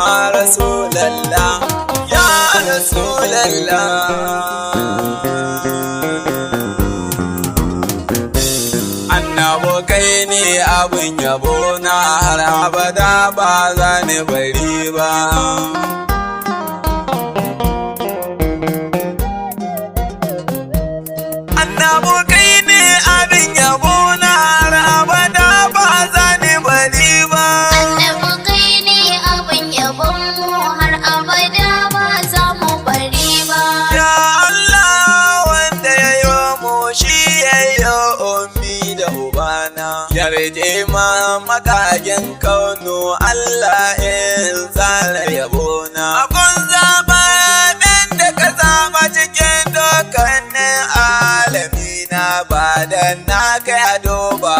Rasulallah, ya Rasulallah. Annabo kai ne abin yabo na har abada ba za ni bari ba. Annabo kai ne abin yabo na har abada ba za ni bari ba. Annabo kai ne abin yabon mu har abada ba za mu bari ba. Ya Allah wanda ya yi mu shi ya yi ummi da ubana. Yarje ma makagen kauno Allah in tsara yabona. Abun zaba ɗan da ka zama cikin dukkanin alamina ba dan na kai ado ba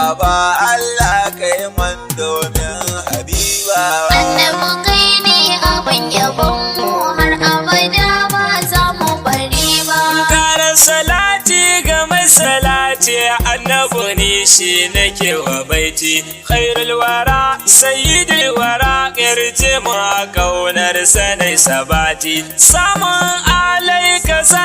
Allah kai man domin Habiba. Annabo kai ne abin yabon mu har abada ba za mu bari ba. Kara salati ga mai salati annabi ne shi nake wa baiti khairul wara sayyidul wara kirje mu kaunar sanai sabati samun alaika sa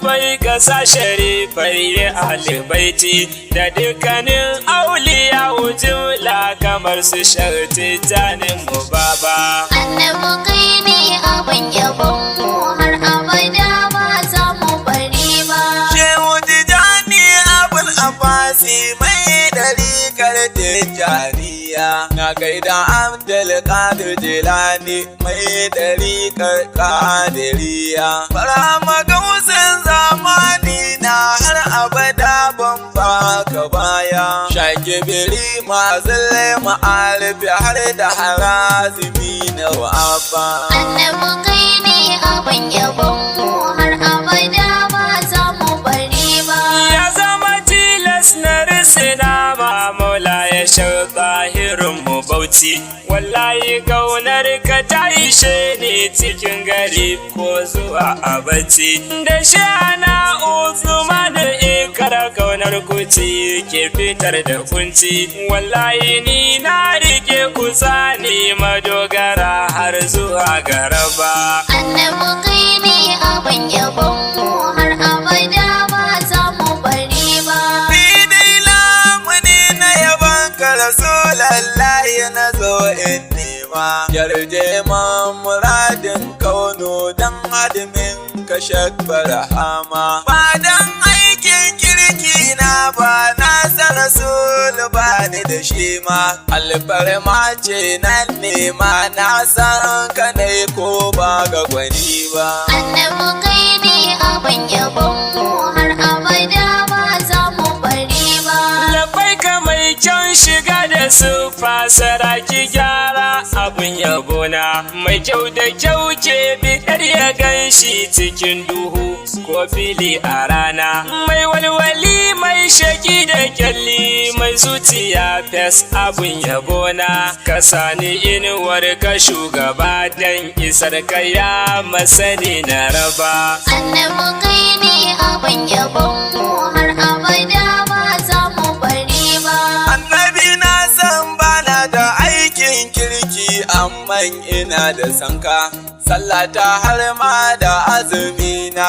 bai ka sa sharifai ahli baiti da dukkanin auliya wujula kamar su sharti janin mu baba. Annabo kai ne abin yabon mu har abada ba za mu bari ba. Shehu Tijani Abul Abbasi mai ɗarikar Tijaniya. Na gaida Abdul Qadir Jilani mai ɗarikar Qadiriya. Barhama Gausin zamani na har abada ban baka baya. Shakibiri mazille ma'arifi har da harazimi na wa'afa. Annabo kai ne abin yabon mu har abada ba za mu bari ba. Ya zama tilas na risina ma maula ya shauka hirin mu bauchi wallahi kaunar ka ta ishe ni cikin gari ko zuwa a bacci da shana Usman ikara kaunar kuci ke fitar da kunci wallahi ni na rike kusa ni madogara har zuwa garaba. Annabo kai ne abin yabon mu har abada ba za mu bari ba. Ni dai lamuni na yaban ka Rasulallahi na zo in nema. Yarje ma muradin kauno dan hadimin ka shakbar hama. Ba dan aikin kirki na ba na san Rasul ba ni da shi ma. Alfarma ce nan nema na san ka ne ko ba ga gwani ba. Annabo kai ne abin yabon mu har abada ba za mu bari ba. Labai ka mai kyan shiga da sufa saraki gyara abin yabona mai kyau da kyau ke bidar ya ganshi cikin duhu ko fili a rana mai walwali mai shaki da kyalli mai zuciya fes abin yabona ka sani inuwar ka shugaba dan isar ka ya masani na raba. Annabo kai ne abin yabon mu har abada ba za mu bari ba. Annabi na san bana da aikin kirki amman ina da sanka. Sallata har ma da azumi na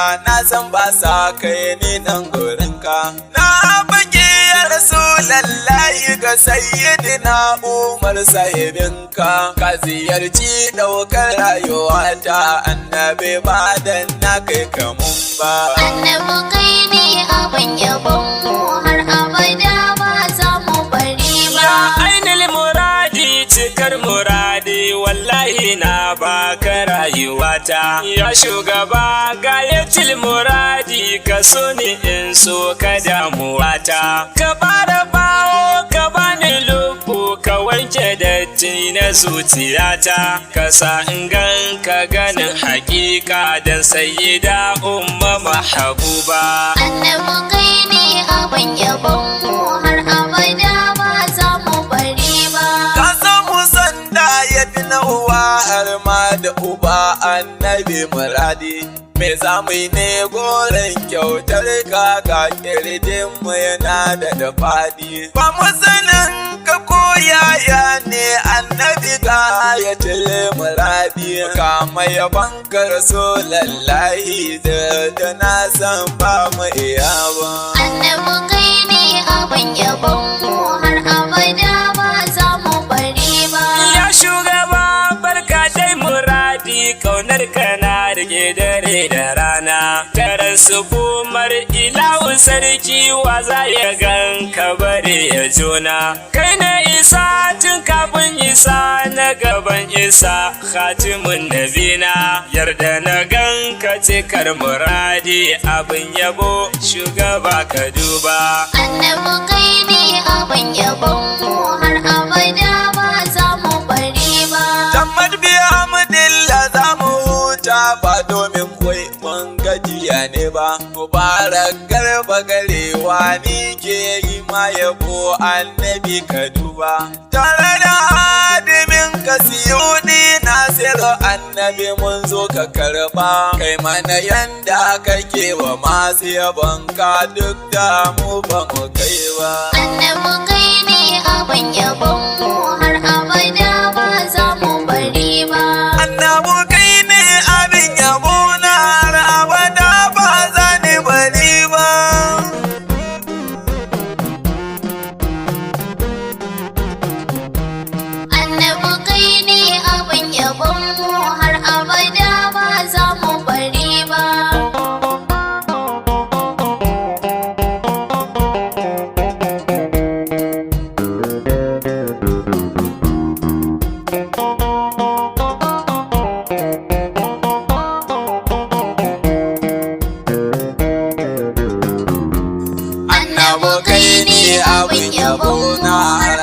san ba sa kai ni nan gurinka. Na baki ya Rasulallahi ga sayyidina Umar sahibinka. Ka ziyarci ɗaukar rayuwata annabi ba dan na kai kamun ba. Annabo kai ne abin yabon mu har abada ba za mu bari ba. Ya ainil muradi cikar muradi wallahi na baka rayuwata ya shugaba gayatil muradi ka so ni in so ka damuwata ka bara bawo ka bani lubu ka wanke datti na zuciyata ka sa in gan ka ganin hakika dan sayyida umma mahabuba. Annabo kai ne abin yabon mu har abada ba za mu bari ba. Ka san mu sanda ya fi na uwa har ma da uba annabi muradi. Me za mu yi ne goren kyautar kaka kirjin mu yana da faɗi. Ba mu sanin ka koyaya ne annabi ga ya tile muradi. daɗi kama yaban ka rasulallahi da na san ba mu iya ba. Annabi kai ne abin yabon mu har abada ba za mu bari ba. Ya shugaba barka dai muradi kaunar kana rike dare da rana. Taran su kumar ilahu sarki wa za ya gan ka bare ya jona. Kai ne isa tun kafin isa na gaban isa khatimun nabina. Yarda na gan ka cikar muradi abin yabo shugaba ka duba. Annabi kai ne abin yabon mu har abada ba za mu bari ba. Tammad biya mudilla za mu huta ba domin kwai mun gajiya ne ba. Mubarak garba garewa ni ke yi ma yabo annabi ka duba. Tare da hadimin ka siyuni nasiru annabi mun zo ka karba. Kai mana yanda kake wa masu yabon ka duk da mu ba mu kai ba. Annabi kai ne abin yabon mu har abada ba za mu bari ba. Annabu kai ne abin yabo na har abada ba za ni bari ba. Annabi kai ne abin yabon mu har abada ba za mu bari ba. Annabu kai ne abin yabo na har